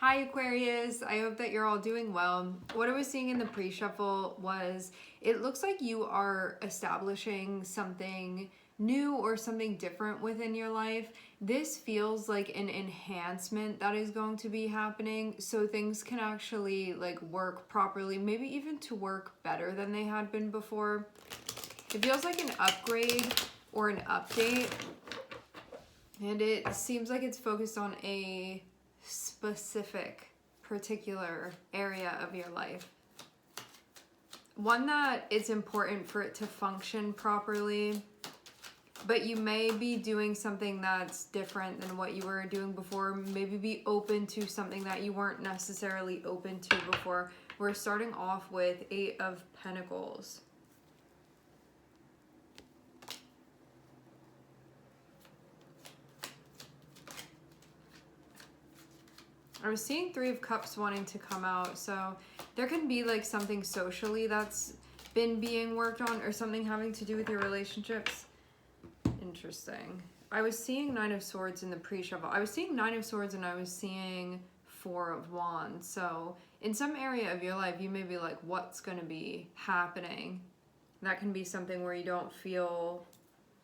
Hi Aquarius, I hope that you're all doing well. What I was seeing in the pre-shuffle was it looks like you are establishing something new or something different within your life. This feels like an enhancement that is going to be happening so things can actually like work properly, maybe even to work better than they had been before. It feels like an upgrade or an update, and it seems like it's focused on a specific particular area of your life, one that it's important for it to function properly, but you may be doing something that's different than what you were doing before. Maybe be open to something that you weren't necessarily open to before. We're starting off with 8 of Pentacles. I was seeing 3 of Cups wanting to come out, so there can be like something socially that's been being worked on or something having to do with your relationships. Interesting. I was seeing 9 of Swords in the pre-shuffle. I was seeing 9 of Swords and I was seeing 4 of Wands. So in some area of your life, you may be like, what's going to be happening? That can be something where you don't feel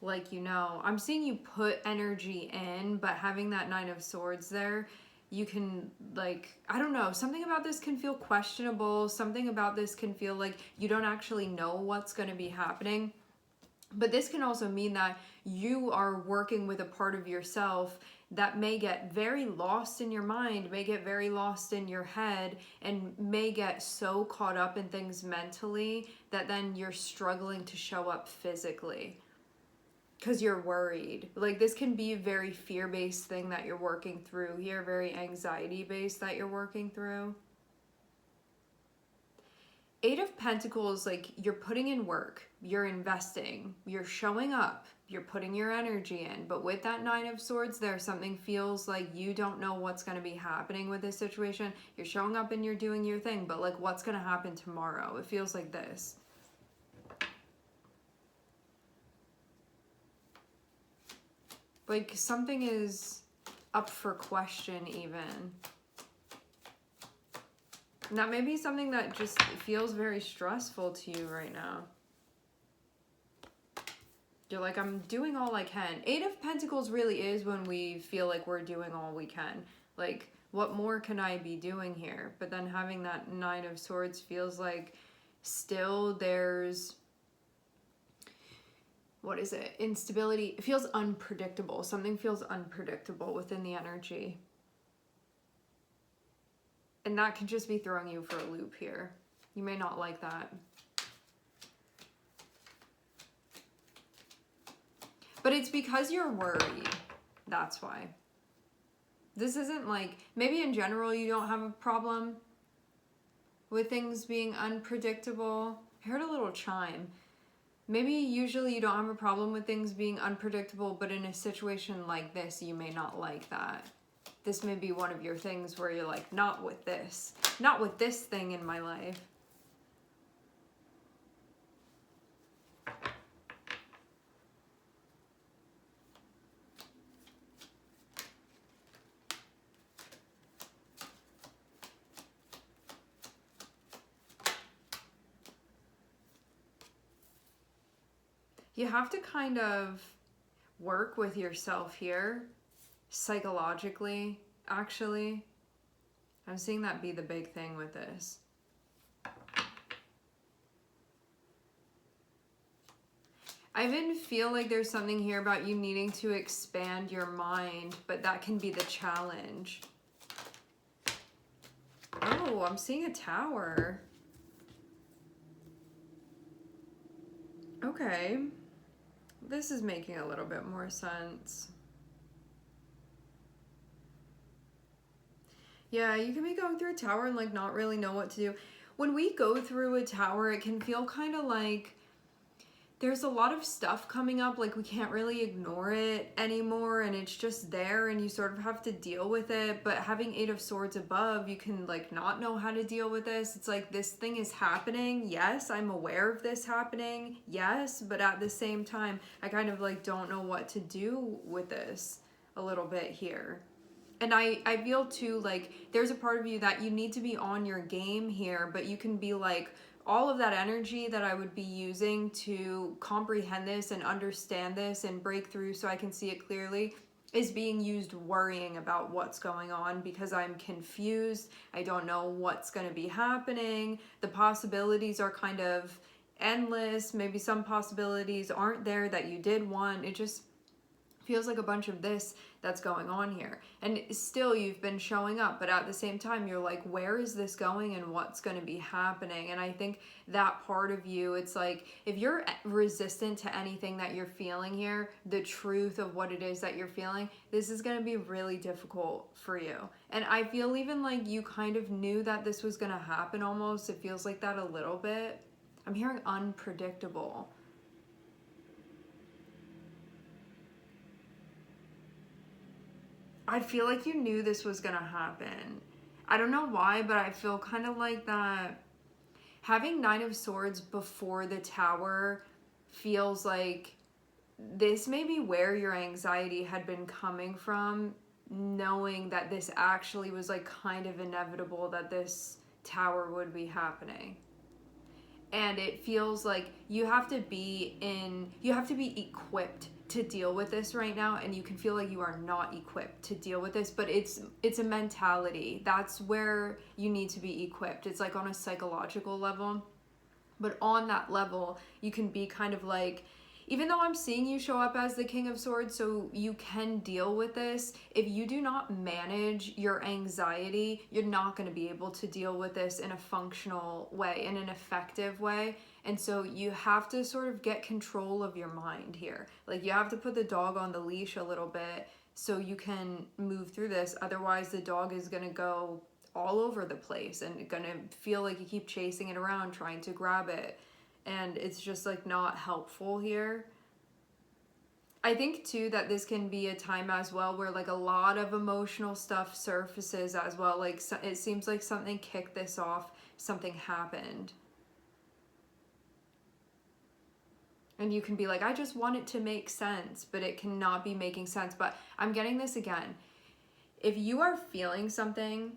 like you know. I'm seeing you put energy in, but having that 9 of Swords there, you can, like, I don't know, something about this can feel questionable. Something about this can feel like you don't actually know what's going to be happening. But this can also mean that you are working with a part of yourself that may get very lost in your mind, may get very lost in your head, and may get so caught up in things mentally that then you're struggling to show up physically because you're worried. Like, this can be a very fear-based thing that you're working through here, very anxiety-based that you're working through. 8 of Pentacles, like, you're putting in work, you're investing, you're showing up, you're putting your energy in. But with that 9 of Swords there, something feels like you don't know what's going to be happening with this situation. You're showing up and you're doing your thing, but like, what's going to happen tomorrow? It feels like this. Like, something is up for question even. And that may be something that just feels very stressful to you right now. You're like, I'm doing all I can. 8 of Pentacles really is when we feel like we're doing all we can. Like, what more can I be doing here? But then having that 9 of Swords feels like still there's, what is it? Instability. It feels unpredictable. Something feels unpredictable within the energy. And that could just be throwing you for a loop here. You may not like that. But it's because you're worried. That's why. This isn't like, maybe in general you don't have a problem with things being unpredictable. I heard a little chime. Maybe usually you don't have a problem with things being unpredictable, but in a situation like this, you may not like that. This may be one of your things where you're like, not with this. Not with this thing in my life. You have to kind of work with yourself here, psychologically, actually. I'm seeing that be the big thing with this. I even feel like there's something here about you needing to expand your mind, but that can be the challenge. Oh, I'm seeing a tower. Okay. This is making a little bit more sense. Yeah, you can be going through a tower and like not really know what to do. When we go through a tower, it can feel kind of like there's a lot of stuff coming up, like we can't really ignore it anymore, and it's just there and you sort of have to deal with it. But having 8 of Swords above, you can like not know how to deal with this. It's like, this thing is happening. Yes, I'm aware of this happening. Yes, but at the same time, I kind of like don't know what to do with this a little bit here. And I feel too, like, there's a part of you that you need to be on your game here, but you can be like, all of that energy that I would be using to comprehend this and understand this and break through so I can see it clearly is being used worrying about what's going on, because I'm confused. I don't know what's going to be happening. The possibilities are kind of endless. Maybe some possibilities aren't there that you did want. It just feels like a bunch of this that's going on here. And still you've been showing up, but at the same time you're like, where is this going and what's going to be happening? And I think that part of you, it's like, if you're resistant to anything that you're feeling here, the truth of what it is that you're feeling, this is going to be really difficult for you. And I feel even like you kind of knew that this was going to happen almost. It feels like that a little bit. I'm hearing unpredictable. I feel like you knew this was gonna happen. I don't know why, but I feel kind of like that having Nine of Swords before the Tower feels like this may be where your anxiety had been coming from, knowing that this actually was like kind of inevitable that this Tower would be happening. And it feels like you have to be equipped to deal with this right now, and you can feel like you are not equipped to deal with this, but it's a mentality. That's where you need to be equipped. It's like on a psychological level, but on that level you can be kind of like, even though I'm seeing you show up as the King of Swords, so you can deal with this, if you do not manage your anxiety, you're not going to be able to deal with this in a functional way, in an effective way. And so you have to sort of get control of your mind here. Like, you have to put the dog on the leash a little bit so you can move through this. Otherwise, the dog is going to go all over the place and going to feel like you keep chasing it around, trying to grab it. And it's just like not helpful here. I think too that this can be a time as well where like a lot of emotional stuff surfaces as well. Like, it seems like something kicked this off, something happened. And you can be like, I just want it to make sense, but it cannot be making sense. But I'm getting this again. If you are feeling something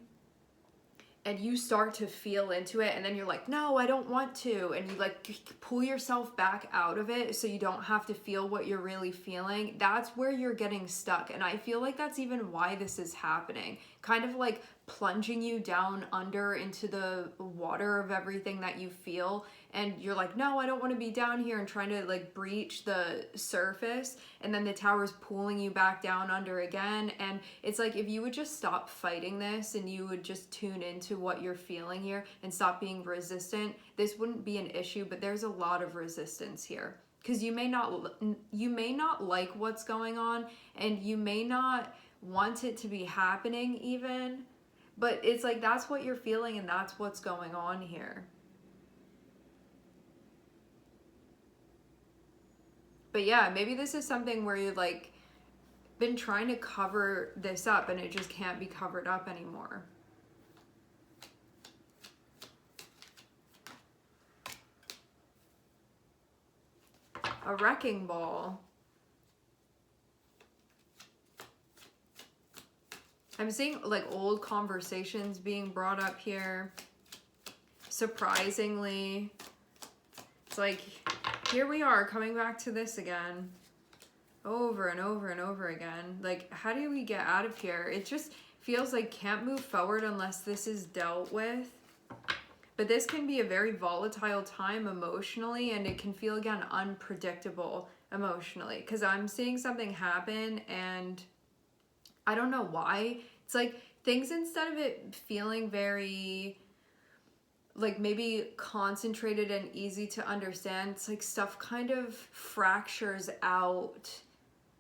and you start to feel into it, and then you're like, no, I don't want to, and you like pull yourself back out of it so you don't have to feel what you're really feeling, that's where you're getting stuck. And I feel like that's even why this is happening, kind of like plunging you down under into the water of everything that you feel, and you're like, no, I don't want to be down here, and trying to like breach the surface, and then the tower's pulling you back down under again. And it's like, if you would just stop fighting this and you would just tune into what you're feeling here and stop being resistant, this wouldn't be an issue. But there's a lot of resistance here because you may not like what's going on, and you may not want it to be happening even, but it's like that's what you're feeling and that's what's going on here. But yeah, maybe this is something where you've like been trying to cover this up and it just can't be covered up anymore. A wrecking ball. I'm seeing like old conversations being brought up here. Surprisingly, it's like, here we are coming back to this again, over and over and over again. Like, how do we get out of here? It just feels like can't move forward unless this is dealt with. But this can be a very volatile time emotionally, and it can feel, again, unpredictable emotionally. Because I'm seeing something happen, and I don't know why. It's like things, instead of it feeling very like maybe concentrated and easy to understand, it's like stuff kind of fractures out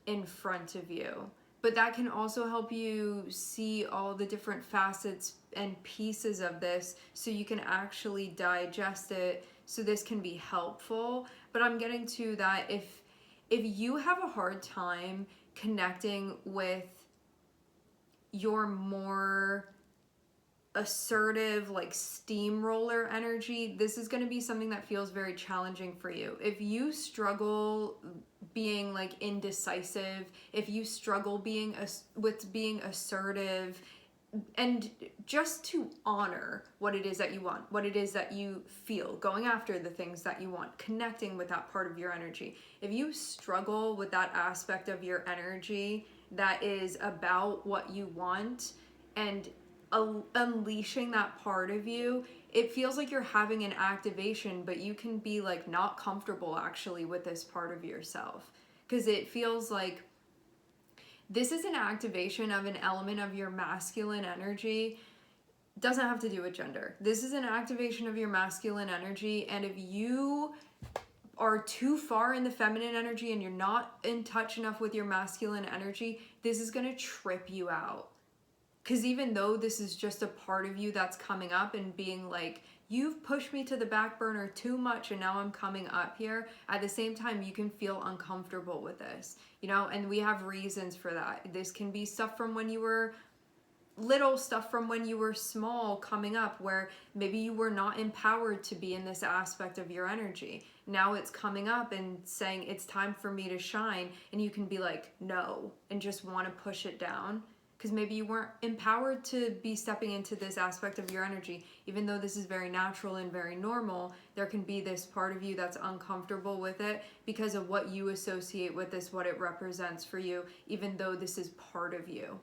in front of you. But that can also help you see all the different facets and pieces of this so you can actually digest it, so this can be helpful. But I'm getting to that if you have a hard time connecting with your more assertive, like steamroller energy, this is going to be something that feels very challenging for you. If you struggle being like indecisive, if you struggle with being assertive, and just to honor what it is that you want, what it is that you feel, going after the things that you want, connecting with that part of your energy. If you struggle with that aspect of your energy that is about what you want and unleashing that part of you, it feels like you're having an activation, but you can be like not comfortable actually with this part of yourself, because it feels like this is an activation of an element of your masculine energy. Doesn't have to do with gender. This is an activation of your masculine energy, and if you are too far in the feminine energy and you're not in touch enough with your masculine energy, this is going to trip you out. Because even though this is just a part of you that's coming up and being like, you've pushed me to the back burner too much and now I'm coming up here, at the same time you can feel uncomfortable with this, you know, and we have reasons for that. This can be stuff from when you were little, stuff from when you were small coming up, where maybe you were not empowered to be in this aspect of your energy. Now it's coming up and saying it's time for me to shine, and you can be like no and just want to push it down because maybe you weren't empowered to be stepping into this aspect of your energy. Even though this is very natural and very normal, there can be this part of you that's uncomfortable with it because of what you associate with this, what it represents for you, even though this is part of you.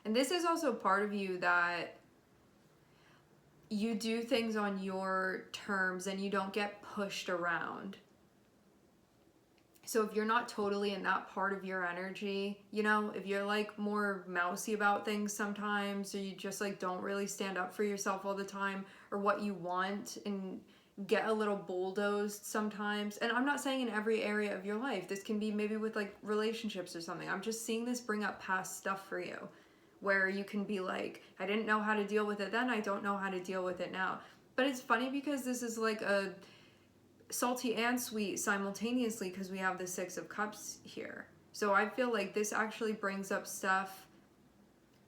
And this is also part of you that you do things on your terms and you don't get pushed around. So if you're not totally in that part of your energy, you know, if you're like more mousy about things sometimes, or you just like don't really stand up for yourself all the time or what you want, and get a little bulldozed sometimes. And I'm not saying in every area of your life. This can be maybe with like relationships or something. I'm just seeing this bring up past stuff for you, where you can be like, I didn't know how to deal with it then, I don't know how to deal with it now. But it's funny because this is like a salty and sweet simultaneously, because we have the Six of Cups here. So I feel like this actually brings up stuff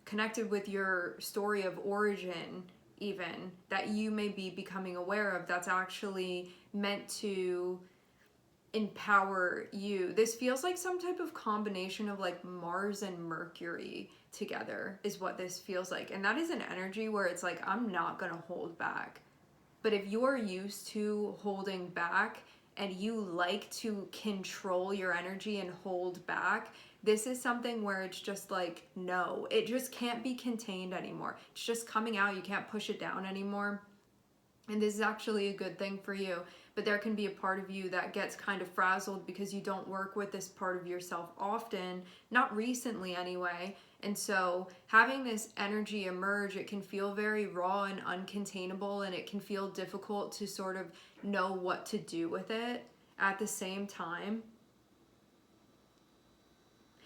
connected with your story of origin, even, that you may be becoming aware of, that's actually meant to empower you. This feels like some type of combination of like Mars and Mercury together is what this feels like. And that is an energy where it's like, I'm not gonna hold back. But if you're used to holding back and you like to control your energy and hold back, this is something where it's just like, no, it just can't be contained anymore. It's just coming out. You can't push it down anymore. And this is actually a good thing for you. But there can be a part of you that gets kind of frazzled because you don't work with this part of yourself often, not recently anyway. And so having this energy emerge, it can feel very raw and uncontainable, and it can feel difficult to sort of know what to do with it at the same time.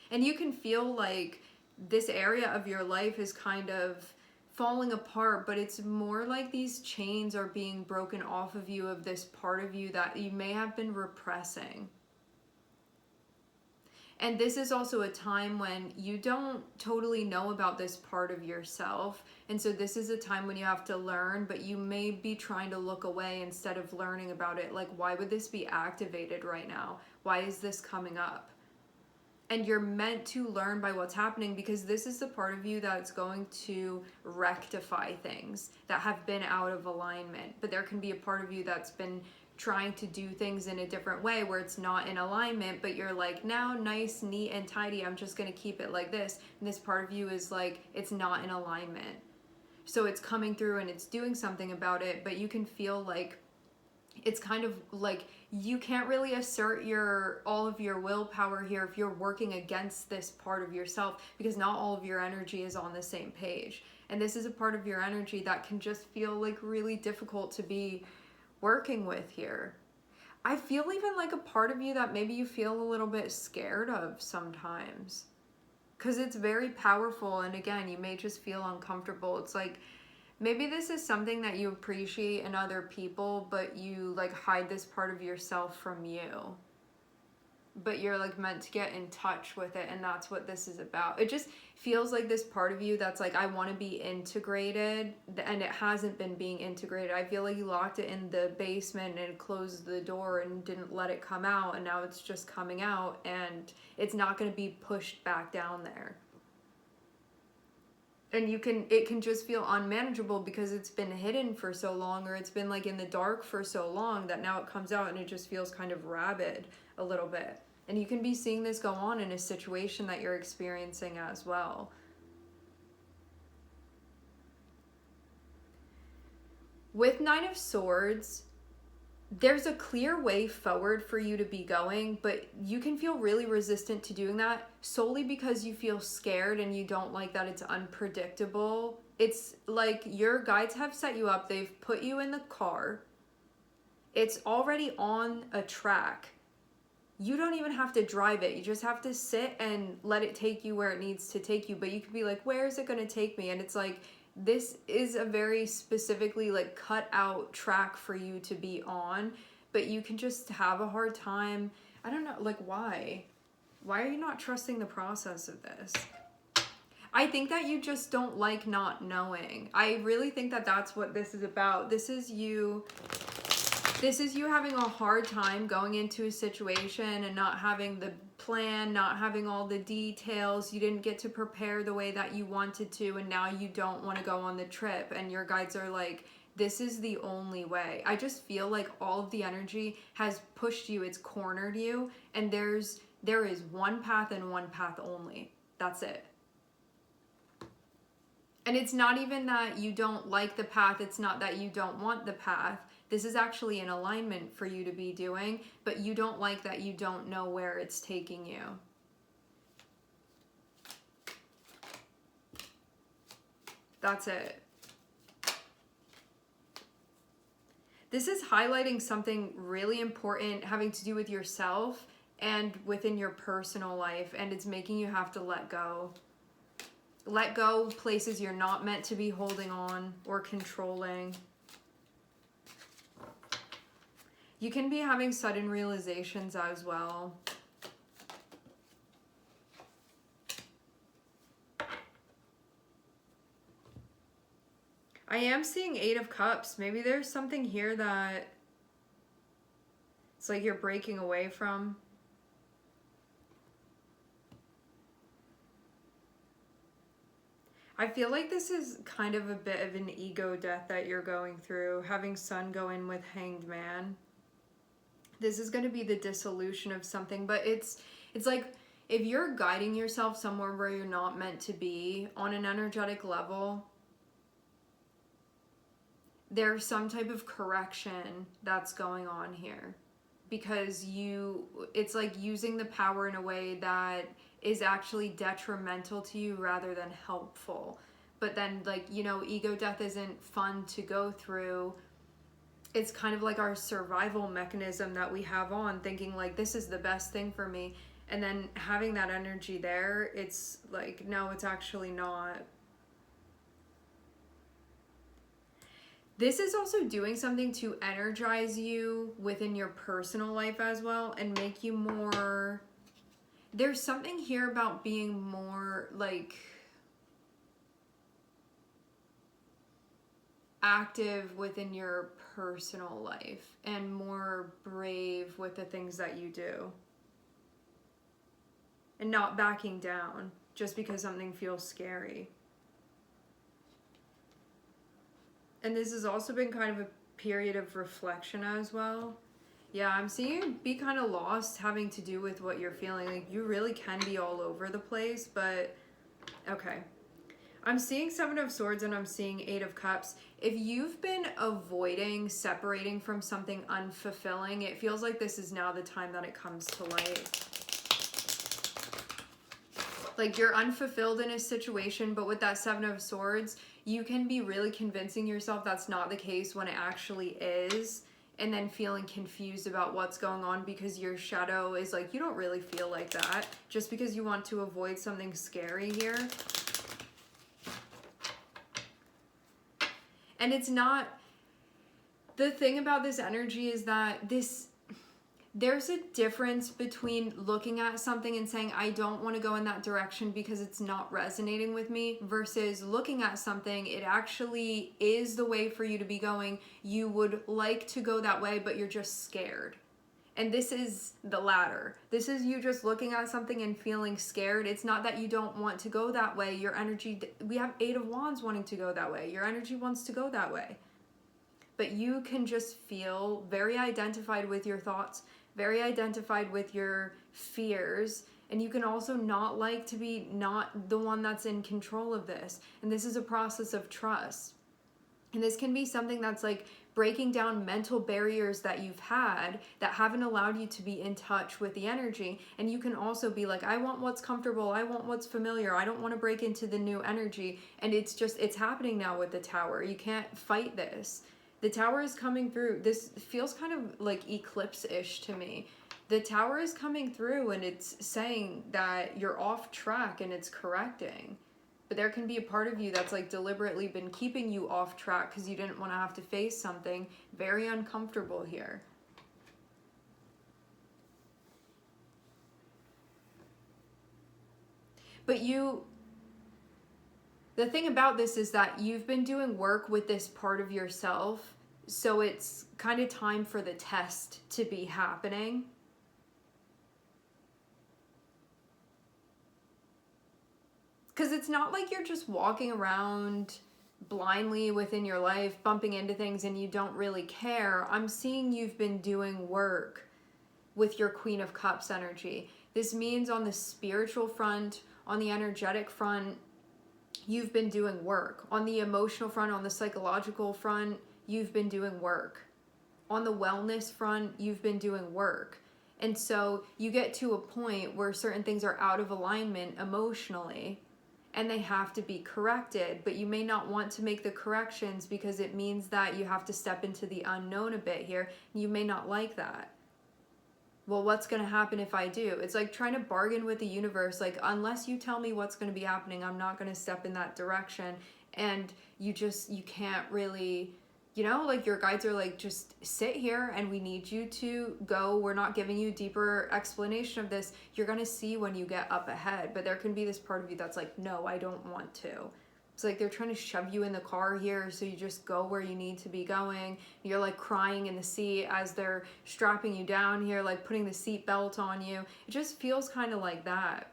And you can feel like this area of your life is kind of falling apart, but it's more like these chains are being broken off of you, of this part of you that you may have been repressing. And this is also a time when you don't totally know about this part of yourself. And so this is a time when you have to learn, but you may be trying to look away instead of learning about it. Like, why would this be activated right now? Why is this coming up? And you're meant to learn by what's happening, because this is the part of you that's going to rectify things that have been out of alignment. But there can be a part of you that's been trying to do things in a different way where it's not in alignment, but you're like, now nice, neat, and tidy, I'm just going to keep it like this. And this part of you is like, it's not in alignment. So it's coming through and it's doing something about it, but you can feel like it's kind of like you can't really assert all of your willpower here if you're working against this part of yourself, because not all of your energy is on the same page. And this is a part of your energy that can just feel like really difficult to be working with here. I feel even like a part of you that maybe you feel a little bit scared of sometimes, because it's very powerful. And again, you may just feel uncomfortable. It's like, maybe this is something that you appreciate in other people, but you like hide this part of yourself from you. but you're like meant to get in touch with it, and that's what this is about. It just feels like this part of you that's like, I want to be integrated, and it hasn't been being integrated. I feel like you locked it in the basement and closed the door and didn't let it come out, and now it's just coming out, and it's not going to be pushed back down there. And it can just feel unmanageable because it's been hidden for so long, or it's been like in the dark for so long, that now it comes out and it just feels kind of rabid a little bit. And you can be seeing this go on in a situation that you're experiencing as well. With Nine of Swords, there's a clear way forward for you to be going, but you can feel really resistant to doing that solely because you feel scared and you don't like that it's unpredictable. It's like your guides have set you up, they've put you in the car, it's already on a track. You don't even have to drive it, you just have to sit and let it take you where it needs to take you. But you could be like, where is it going to take me? And it's like, this is a very specifically like cut out track for you to be on, but you can just have a hard time. I don't know, like why are you not trusting the process of this? I think that you just don't like not knowing. I really think that that's what this is about. This is you having a hard time going into a situation and not having the plan, not having all the details. You didn't get to prepare the way that you wanted to, and now you don't want to go on the trip, and your guides are like, this is the only way. I just feel like all of the energy has pushed you, it's cornered you, and there is one path and one path only. That's it. And it's not even that you don't like the path, it's not that you don't want the path. This is actually an alignment for you to be doing, but you don't like that you don't know where it's taking you. That's it. This is highlighting something really important having to do with yourself and within your personal life, and it's making you have to let go. Let go of places you're not meant to be holding on or controlling. You can be having sudden realizations as well. I am seeing Eight of Cups. Maybe there's something here that it's like you're breaking away from. I feel like this is kind of a bit of an ego death that you're going through, having Sun go in with Hanged Man. This is going to be the dissolution of something, but it's like if you're guiding yourself somewhere where you're not meant to be on an energetic level, there's some type of correction that's going on here, because it's like using the power in a way that is actually detrimental to you rather than helpful. But then, like, you know, ego death isn't fun to go through. It's kind of like our survival mechanism that we have on, thinking like this is the best thing for me, and then having that energy there, it's like, no, it's actually not. This is also doing something to energize you within your personal life as well and make you more, there's something here about being more like active within your personal life and more brave with the things that you do, and not backing down just because something feels scary. And this has also been kind of a period of reflection as well. Yeah, I'm seeing you be kind of lost having to do with what you're feeling. Like, you really can be all over the place, but okay. I'm seeing Seven of Swords and I'm seeing Eight of Cups. If you've been avoiding separating from something unfulfilling, it feels like this is now the time that it comes to light. Like, you're unfulfilled in a situation, but with that Seven of Swords, you can be really convincing yourself that's not the case when it actually is, and then feeling confused about what's going on because your shadow is like, you don't really feel like that, just because you want to avoid something scary here. And it's not, the thing about this energy is that There's a difference between looking at something and saying, I don't want to go in that direction because it's not resonating with me, versus looking at something, it actually is the way for you to be going. You would like to go that way, but you're just scared. And this is the latter. This is you just looking at something and feeling scared. It's not that you don't want to go that way. Your energy, we have 8 of Wands wanting to go that way. Your energy wants to go that way. But you can just feel very identified with your thoughts, very identified with your fears, and you can also not like to be not the one that's in control of this. And this is a process of trust. And this can be something that's like breaking down mental barriers that you've had that haven't allowed you to be in touch with the energy. And you can also be like, I want what's comfortable. I want what's familiar. I don't want to break into the new energy. And it's happening now with the Tower. You can't fight this. The Tower is coming through. This feels kind of like eclipse-ish to me. The Tower is coming through and it's saying that you're off track and it's correcting. But there can be a part of you that's like deliberately been keeping you off track because you didn't want to have to face something very uncomfortable here. But the thing about this is that you've been doing work with this part of yourself, so it's kind of time for the test to be happening. Because it's not like you're just walking around blindly within your life, bumping into things and you don't really care. I'm seeing you've been doing work with your Queen of Cups energy. This means on the spiritual front, on the energetic front, you've been doing work. On the emotional front, on the psychological front, you've been doing work. On the wellness front, you've been doing work. And so you get to a point where certain things are out of alignment emotionally and they have to be corrected, but you may not want to make the corrections because it means that you have to step into the unknown a bit here. You may not like that. Well, what's going to happen if I do? It's like trying to bargain with the universe. Like, unless you tell me what's going to be happening, I'm not going to step in that direction. And you can't really, like your guides are like, just sit here and we need you to go. We're not giving you deeper explanation of this. You're going to see when you get up ahead. But there can be this part of you that's like, no, I don't want to. It's like they're trying to shove you in the car here, so you just go where you need to be going. You're like crying in the seat as they're strapping you down here, like putting the seat belt on you. It just feels kind of like that.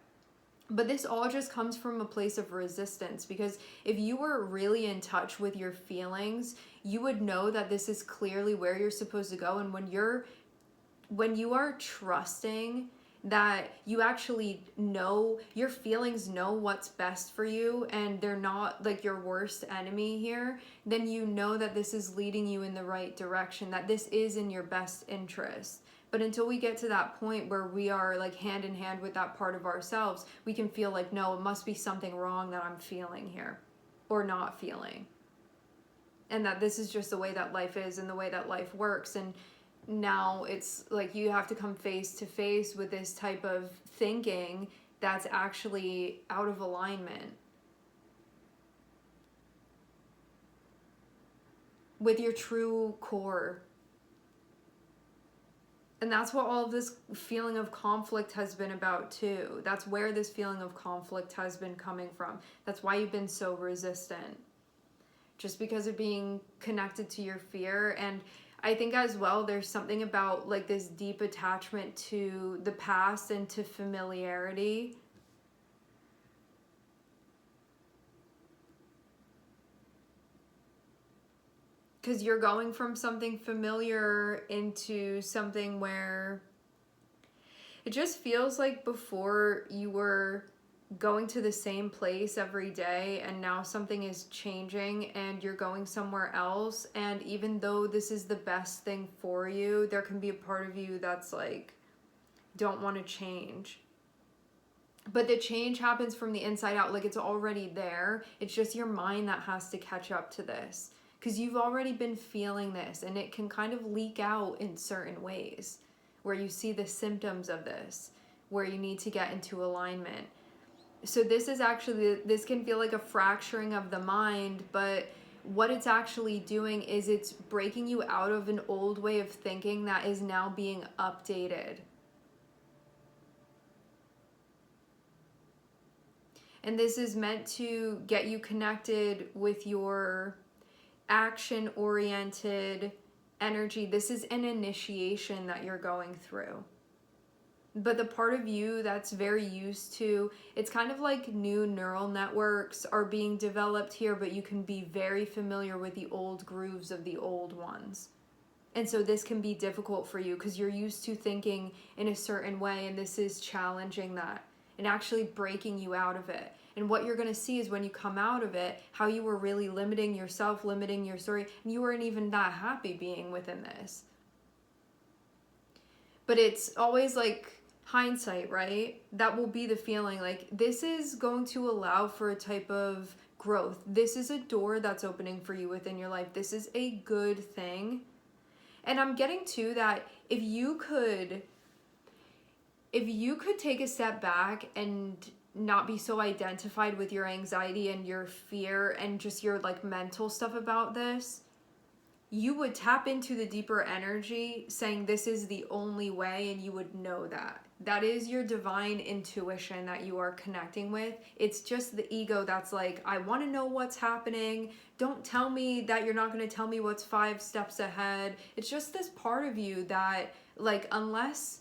But this all just comes from a place of resistance, because if you were really in touch with your feelings, you would know that this is clearly where you're supposed to go. And when you are trusting that you actually know, your feelings know what's best for you and they're not like your worst enemy here, then you know that this is leading you in the right direction, that this is in your best interest. But until we get to that point where we are like hand in hand with that part of ourselves, we can feel like, no, it must be something wrong that I'm feeling here or not feeling. And that this is just the way that life is and the way that life works. And now it's like you have to come face to face with this type of thinking that's actually out of alignment with your true core. And that's what all of this feeling of conflict has been about too. That's where this feeling of conflict has been coming from. That's why you've been so resistant. Just because of being connected to your fear. And I think as well, there's something about like this deep attachment to the past and to familiarity. Because you're going from something familiar into something where it just feels like before you were going to the same place every day, and now something is changing and you're going somewhere else. And even though this is the best thing for you, there can be a part of you that's like, don't want to change. But the change happens from the inside out. Like, it's already there. It's just your mind that has to catch up to this, because you've already been feeling this, and it can kind of leak out in certain ways where you see the symptoms of this, where you need to get into alignment. So this is actually, this can feel like a fracturing of the mind, but what it's actually doing is it's breaking you out of an old way of thinking that is now being updated. And this is meant to get you connected with your action-oriented energy. This is an initiation that you're going through. But the part of you that's very used to, it's kind of like new neural networks are being developed here, but you can be very familiar with the old grooves of the old ones. And so this can be difficult for you because you're used to thinking in a certain way, and this is challenging that and actually breaking you out of it. And what you're going to see is when you come out of it, how you were really limiting yourself, limiting your story, and you weren't even that happy being within this. But it's always like hindsight, right? That will be the feeling. Like, this is going to allow for a type of growth. This is a door that's opening for you within your life. This is a good thing. And I'm getting to that if you could take a step back and not be so identified with your anxiety and your fear and just your like mental stuff about this, you would tap into the deeper energy saying this is the only way, and you would know that. That is your divine intuition that you are connecting with. It's just the ego that's like, I want to know what's happening. Don't tell me that you're not going to tell me what's 5 steps ahead. It's just this part of you that, like, unless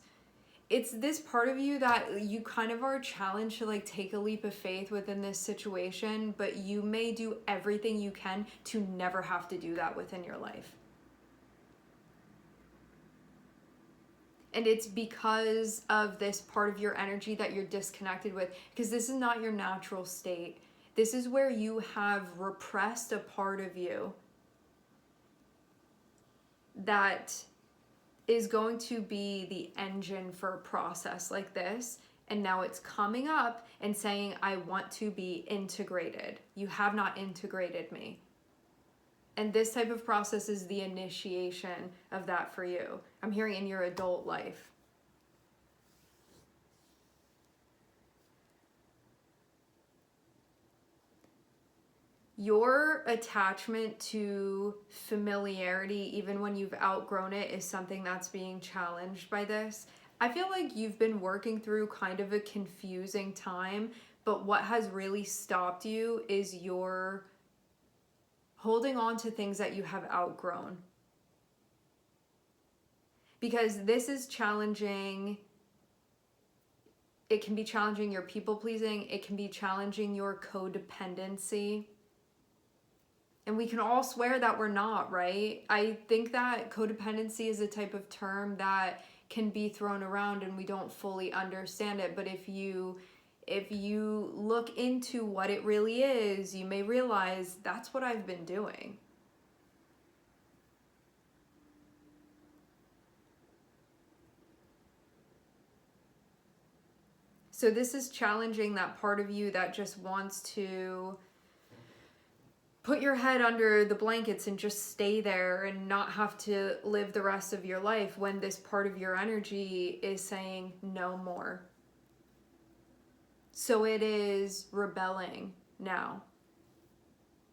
it's this part of you that you kind of are challenged to like take a leap of faith within this situation, but you may do everything you can to never have to do that within your life. And it's because of this part of your energy that you're disconnected with, because this is not your natural state. This is where you have repressed a part of you that is going to be the engine for a process like this. And now it's coming up and saying, I want to be integrated. You have not integrated me. And this type of process is the initiation of that for you. I'm hearing in your adult life. Your attachment to familiarity, even when you've outgrown it, is something that's being challenged by this. I feel like you've been working through kind of a confusing time, but what has really stopped you is your holding on to things that you have outgrown. Because this is challenging. It can be challenging your people pleasing. It can be challenging your codependency. And we can all swear that we're not, right? I think that codependency is a type of term that can be thrown around and we don't fully understand it. But if you look into what it really is, you may realize that's what I've been doing. So this is challenging that part of you that just wants to put your head under the blankets and just stay there and not have to live the rest of your life, when this part of your energy is saying no more. So it is rebelling now,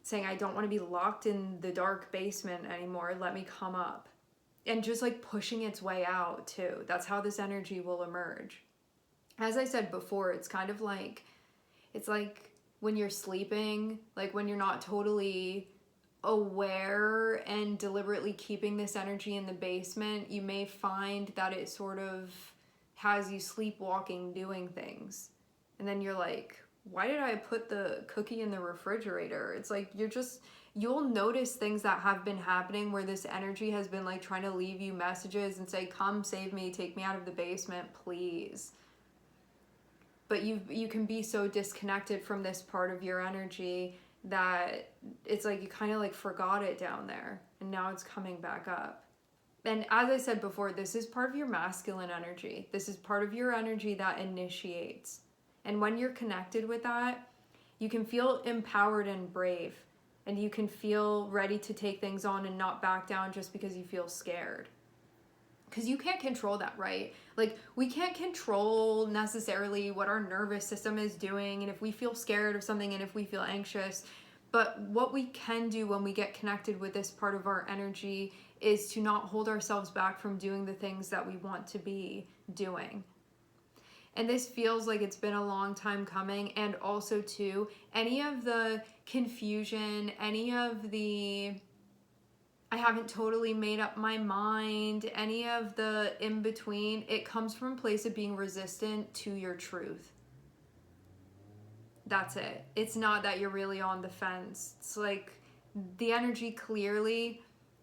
saying, I don't want to be locked in the dark basement anymore. Let me come up. And just like pushing its way out too. That's how this energy will emerge. As I said before, it's kind of like, it's like when you're sleeping, like when you're not totally aware and deliberately keeping this energy in the basement, you may find that it sort of has you sleepwalking doing things. And then you're like, why did I put the cookie in the refrigerator? It's like you'll notice things that have been happening where this energy has been like trying to leave you messages and say, come save me, take me out of the basement, please. But you can be so disconnected from this part of your energy that it's like you kind of like forgot it down there and now it's coming back up. And as I said before, this is part of your masculine energy. This is part of your energy that initiates. And when you're connected with that, you can feel empowered and brave. And you can feel ready to take things on and not back down just because you feel scared. Because you can't control that, right? Like, we can't control necessarily what our nervous system is doing. And if we feel scared of something and if we feel anxious, But what we can do when we get connected with this part of our energy is to not hold ourselves back from doing the things that we want to be doing. And this feels like it's been a long time coming. And also too, any of the confusion, any of the I haven't totally made up my mind, any of the in between, it comes from a place of being resistant to your truth. That's it. It's not that you're really on the fence. It's like the energy clearly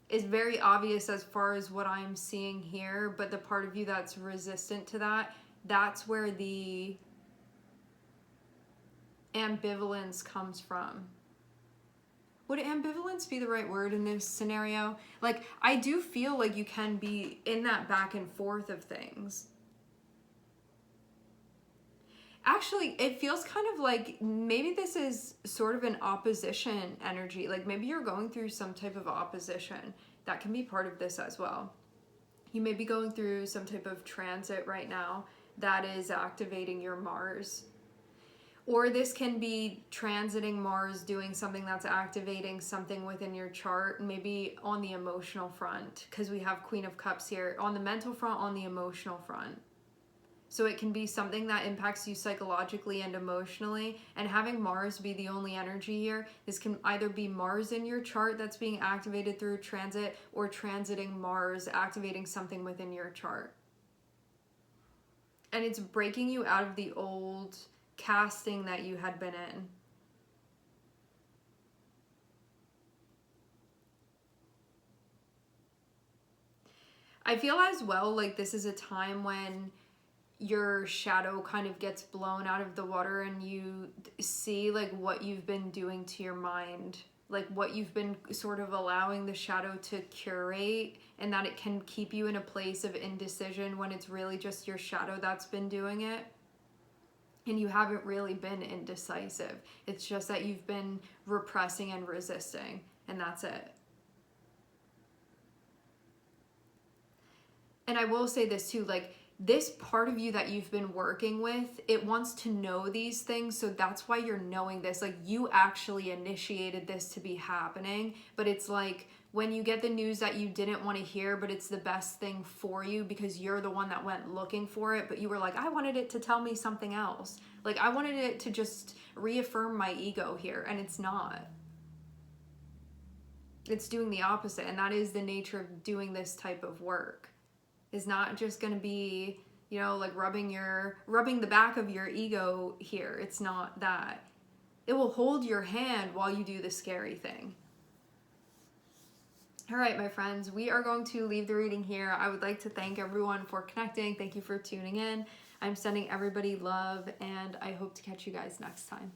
is very obvious as far as what I'm seeing here, but the part of you that's resistant to that, that's where the ambivalence comes from. Would ambivalence be the right word in this scenario? Like, I do feel like you can be in that back and forth of things. Actually, it feels kind of like maybe this is sort of an opposition energy. Like maybe you're going through some type of opposition. That can be part of this as well. You may be going through some type of transit right now that is activating your Mars. Or this can be transiting Mars, doing something that's activating something within your chart, maybe on the emotional front, because we have Queen of Cups here. On the mental front, on the emotional front. So it can be something that impacts you psychologically and emotionally. And having Mars be the only energy here, this can either be Mars in your chart that's being activated through transit, or transiting Mars, activating something within your chart. And it's breaking you out of the old casting that you had been in. I feel as well like this is a time when your shadow kind of gets blown out of the water and you see like what you've been doing to your mind, like what you've been sort of allowing the shadow to curate, and that it can keep you in a place of indecision when it's really just your shadow that's been doing it. And you haven't really been indecisive. It's just that you've been repressing and resisting, and that's it. And I will say this too, like this part of you that you've been working with, it wants to know these things. So that's why you're knowing this. Like you actually initiated this to be happening, but it's like when you get the news that you didn't want to hear, but it's the best thing for you because you're the one that went looking for it, but you were like, I wanted it to tell me something else. Like I wanted it to just reaffirm my ego here, and it's not. It's doing the opposite, and that is the nature of doing this type of work. Is not just going to be, you know, like rubbing the back of your ego here. It's not that. It will hold your hand while you do the scary thing. All right, my friends, we are going to leave the reading here. I would like to thank everyone for connecting. Thank you for tuning in. I'm sending everybody love, and I hope to catch you guys next time.